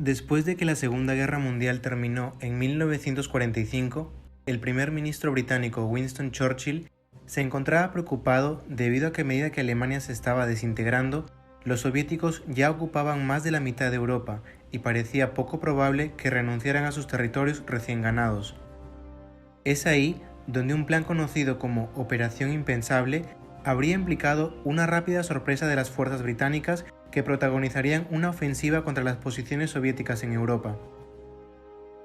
Después de que la Segunda Guerra Mundial terminó en 1945, el primer ministro británico Winston Churchill se encontraba preocupado debido a que a medida que Alemania se estaba desintegrando, los soviéticos ya ocupaban más de la mitad de Europa y parecía poco probable que renunciaran a sus territorios recién ganados. Es ahí donde un plan conocido como Operación Impensable habría implicado una rápida sorpresa de las fuerzas británicas que protagonizarían una ofensiva contra las posiciones soviéticas en Europa.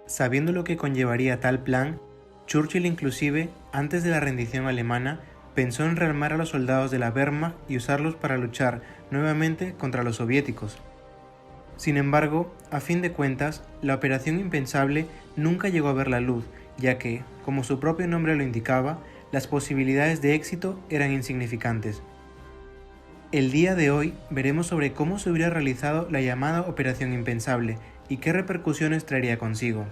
Sabiendo lo que conllevaría tal plan, Churchill inclusive, antes de la rendición alemana, pensó en rearmar a los soldados de la Wehrmacht y usarlos para luchar nuevamente contra los soviéticos. Sin embargo, a fin de cuentas, la Operación Impensable nunca llegó a ver la luz, ya que, como su propio nombre lo indicaba, las posibilidades de éxito eran insignificantes. El día de hoy veremos sobre cómo se hubiera realizado la llamada Operación Impensable y qué repercusiones traería consigo.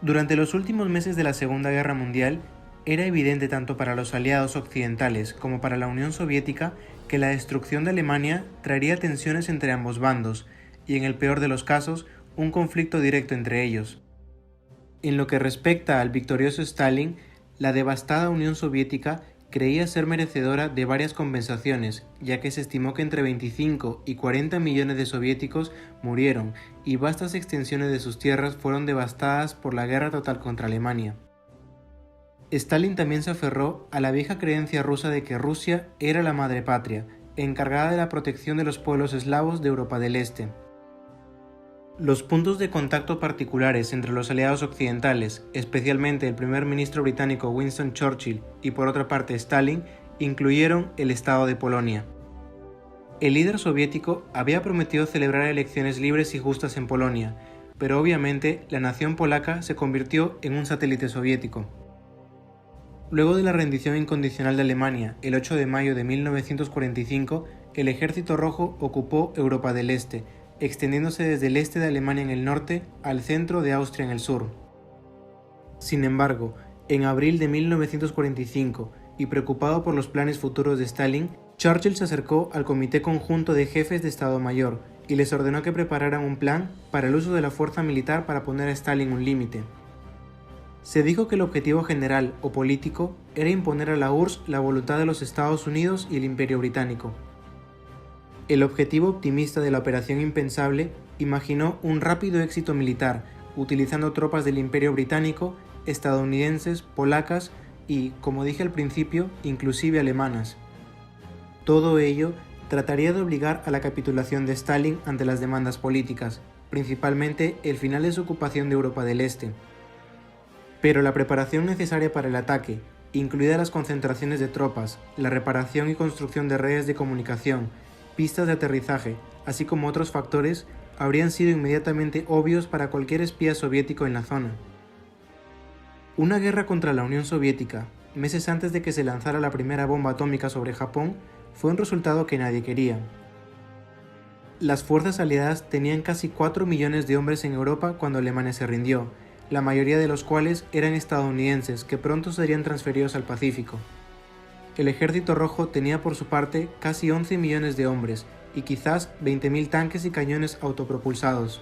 Durante los últimos meses de la Segunda Guerra Mundial, era evidente tanto para los aliados occidentales como para la Unión Soviética que la destrucción de Alemania traería tensiones entre ambos bandos y, en el peor de los casos, un conflicto directo entre ellos. En lo que respecta al victorioso Stalin, la devastada Unión Soviética creía ser merecedora de varias compensaciones, ya que se estimó que entre 25 y 40 millones de soviéticos murieron y vastas extensiones de sus tierras fueron devastadas por la guerra total contra Alemania. Stalin también se aferró a la vieja creencia rusa de que Rusia era la madre patria, encargada de la protección de los pueblos eslavos de Europa del Este. Los puntos de contacto particulares entre los aliados occidentales, especialmente el primer ministro británico Winston Churchill y por otra parte Stalin, incluyeron el Estado de Polonia. El líder soviético había prometido celebrar elecciones libres y justas en Polonia, pero obviamente la nación polaca se convirtió en un satélite soviético. Luego de la rendición incondicional de Alemania el 8 de mayo de 1945, el Ejército Rojo ocupó Europa del Este, extendiéndose desde el este de Alemania en el norte al centro de Austria en el sur. Sin embargo, en abril de 1945, y preocupado por los planes futuros de Stalin, Churchill se acercó al Comité Conjunto de Jefes de Estado Mayor y les ordenó que prepararan un plan para el uso de la fuerza militar para poner a Stalin un límite. Se dijo que el objetivo general o político era imponer a la URSS la voluntad de los Estados Unidos y el Imperio Británico. El objetivo optimista de la Operación Impensable imaginó un rápido éxito militar, utilizando tropas del Imperio Británico, estadounidenses, polacas y, como dije al principio, inclusive alemanas. Todo ello trataría de obligar a la capitulación de Stalin ante las demandas políticas, principalmente el final de su ocupación de Europa del Este. Pero la preparación necesaria para el ataque, incluidas las concentraciones de tropas, la reparación y construcción de redes de comunicación, pistas de aterrizaje, así como otros factores, habrían sido inmediatamente obvios para cualquier espía soviético en la zona. Una guerra contra la Unión Soviética, meses antes de que se lanzara la primera bomba atómica sobre Japón, fue un resultado que nadie quería. Las fuerzas aliadas tenían casi 4 millones de hombres en Europa cuando Alemania se rindió, la mayoría de los cuales eran estadounidenses que pronto serían transferidos al Pacífico. El Ejército Rojo tenía por su parte casi 11 millones de hombres y quizás 20.000 tanques y cañones autopropulsados.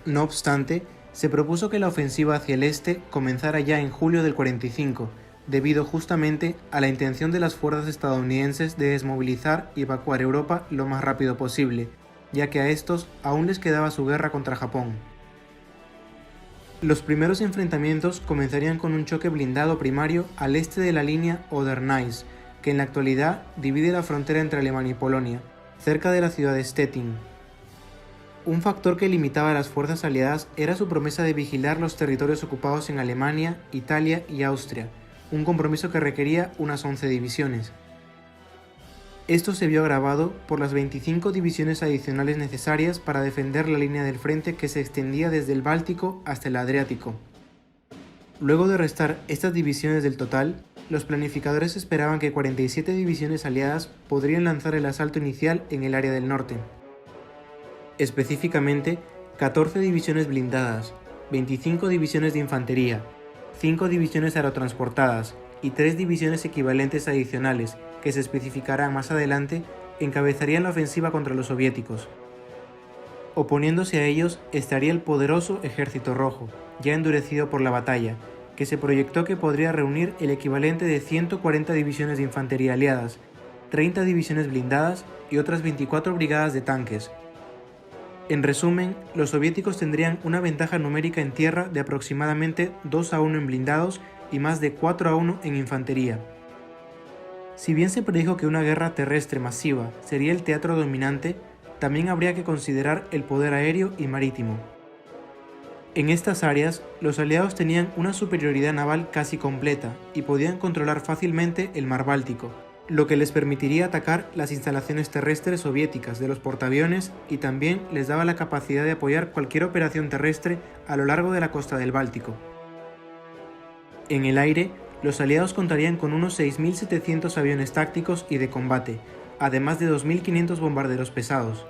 No obstante, se propuso que la ofensiva hacia el este comenzara ya en julio del 45, debido justamente a la intención de las fuerzas estadounidenses de desmovilizar y evacuar Europa lo más rápido posible, ya que a estos aún les quedaba su guerra contra Japón. Los primeros enfrentamientos comenzarían con un choque blindado primario al este de la línea Oder-Neisse, que en la actualidad divide la frontera entre Alemania y Polonia, cerca de la ciudad de Stettin. Un factor que limitaba a las fuerzas aliadas era su promesa de vigilar los territorios ocupados en Alemania, Italia y Austria, un compromiso que requería unas 11 divisiones. Esto se vio agravado por las 25 divisiones adicionales necesarias para defender la línea del frente que se extendía desde el Báltico hasta el Adriático. Luego de restar estas divisiones del total, los planificadores esperaban que 47 divisiones aliadas podrían lanzar el asalto inicial en el área del norte. Específicamente, 14 divisiones blindadas, 25 divisiones de infantería, 5 divisiones aerotransportadas y 3 divisiones equivalentes adicionales, que se especificarán más adelante, encabezarían la ofensiva contra los soviéticos. Oponiéndose a ellos estaría el poderoso Ejército Rojo, ya endurecido por la batalla, que se proyectó que podría reunir el equivalente de 140 divisiones de infantería aliadas, 30 divisiones blindadas y otras 24 brigadas de tanques. En resumen, los soviéticos tendrían una ventaja numérica en tierra de aproximadamente 2-1 en blindados y más de 4-1 en infantería. Si bien se predijo que una guerra terrestre masiva sería el teatro dominante, también habría que considerar el poder aéreo y marítimo. En estas áreas, los aliados tenían una superioridad naval casi completa y podían controlar fácilmente el mar Báltico, lo que les permitiría atacar las instalaciones terrestres soviéticas de los portaaviones y también les daba la capacidad de apoyar cualquier operación terrestre a lo largo de la costa del Báltico. En el aire, los aliados contarían con unos 6.700 aviones tácticos y de combate, además de 2.500 bombarderos pesados.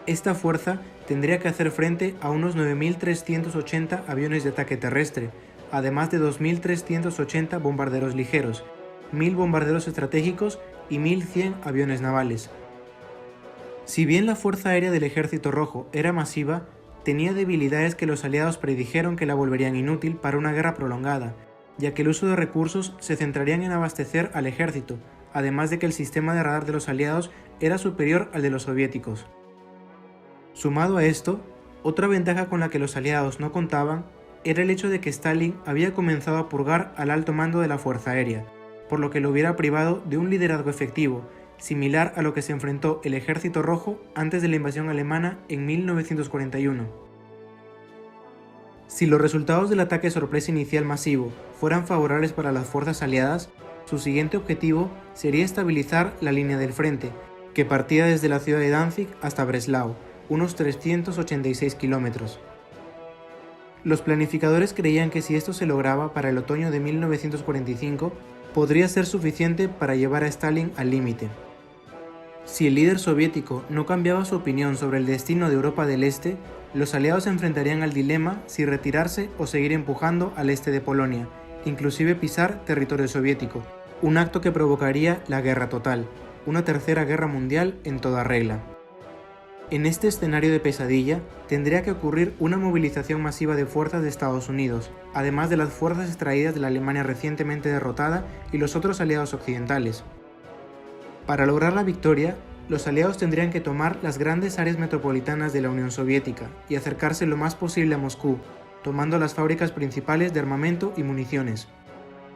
Esta fuerza tendría que hacer frente a unos 9.380 aviones de ataque terrestre, además de 2.380 bombarderos ligeros, 1.000 bombarderos estratégicos y 1.100 aviones navales. Si bien la fuerza aérea del Ejército Rojo era masiva, tenía debilidades que los aliados predijeron que la volverían inútil para una guerra prolongada, ya que el uso de recursos se centrarían en abastecer al ejército, además de que el sistema de radar de los aliados era superior al de los soviéticos. Sumado a esto, otra ventaja con la que los aliados no contaban era el hecho de que Stalin había comenzado a purgar al alto mando de la Fuerza Aérea, por lo que lo hubiera privado de un liderazgo efectivo, similar a lo que se enfrentó el Ejército Rojo antes de la invasión alemana en 1941. Si los resultados del ataque sorpresa inicial masivo fueran favorables para las fuerzas aliadas, su siguiente objetivo sería estabilizar la línea del frente, que partía desde la ciudad de Danzig hasta Breslau, unos 386 kilómetros. Los planificadores creían que si esto se lograba para el otoño de 1945, podría ser suficiente para llevar a Stalin al límite. Si el líder soviético no cambiaba su opinión sobre el destino de Europa del Este, los aliados se enfrentarían al dilema si retirarse o seguir empujando al este de Polonia, inclusive pisar territorio soviético, un acto que provocaría la guerra total, una tercera guerra mundial en toda regla. En este escenario de pesadilla, tendría que ocurrir una movilización masiva de fuerzas de Estados Unidos, además de las fuerzas extraídas de la Alemania recientemente derrotada y los otros aliados occidentales. Para lograr la victoria, los aliados tendrían que tomar las grandes áreas metropolitanas de la Unión Soviética y acercarse lo más posible a Moscú, tomando las fábricas principales de armamento y municiones.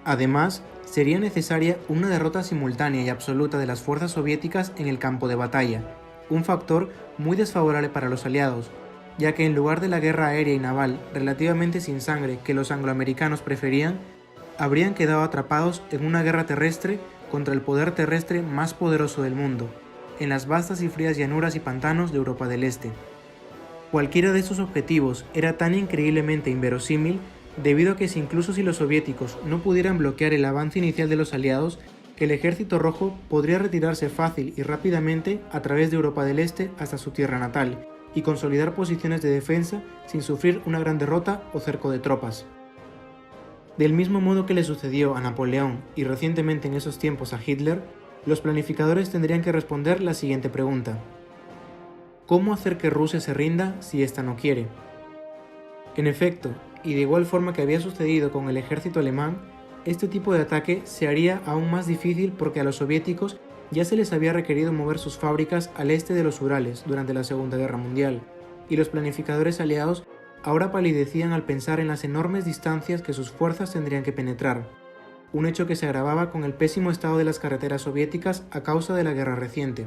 Además, sería necesaria una derrota simultánea y absoluta de las fuerzas soviéticas en el campo de batalla, un factor muy desfavorable para los aliados, ya que en lugar de la guerra aérea y naval relativamente sin sangre que los angloamericanos preferían, habrían quedado atrapados en una guerra terrestre contra el poder terrestre más poderoso del mundo, en las vastas y frías llanuras y pantanos de Europa del Este. Cualquiera de estos objetivos era tan increíblemente inverosímil debido a que incluso si los soviéticos no pudieran bloquear el avance inicial de los aliados, el Ejército Rojo podría retirarse fácil y rápidamente a través de Europa del Este hasta su tierra natal y consolidar posiciones de defensa sin sufrir una gran derrota o cerco de tropas. Del mismo modo que le sucedió a Napoleón y recientemente en esos tiempos a Hitler, los planificadores tendrían que responder la siguiente pregunta: ¿cómo hacer que Rusia se rinda si ésta no quiere? En efecto, y de igual forma que había sucedido con el ejército alemán, este tipo de ataque se haría aún más difícil porque a los soviéticos ya se les había requerido mover sus fábricas al este de los Urales durante la Segunda Guerra Mundial, y los planificadores aliados ahora palidecían al pensar en las enormes distancias que sus fuerzas tendrían que penetrar, un hecho que se agravaba con el pésimo estado de las carreteras soviéticas a causa de la guerra reciente.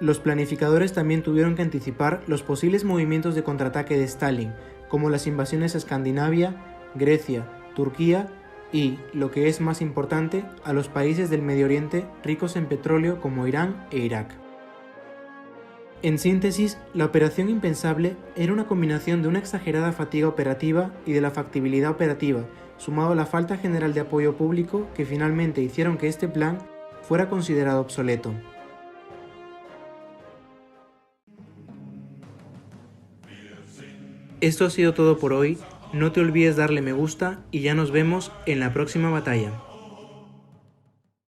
Los planificadores también tuvieron que anticipar los posibles movimientos de contraataque de Stalin, como las invasiones a Escandinavia, Grecia, Turquía y, lo que es más importante, a los países del Medio Oriente ricos en petróleo como Irán e Irak. En síntesis, la operación impensable era una combinación de una exagerada fatiga operativa y de la factibilidad operativa, sumado a la falta general de apoyo público que finalmente hicieron que este plan fuera considerado obsoleto. Esto ha sido todo por hoy, no te olvides darle me gusta y ya nos vemos en la próxima batalla.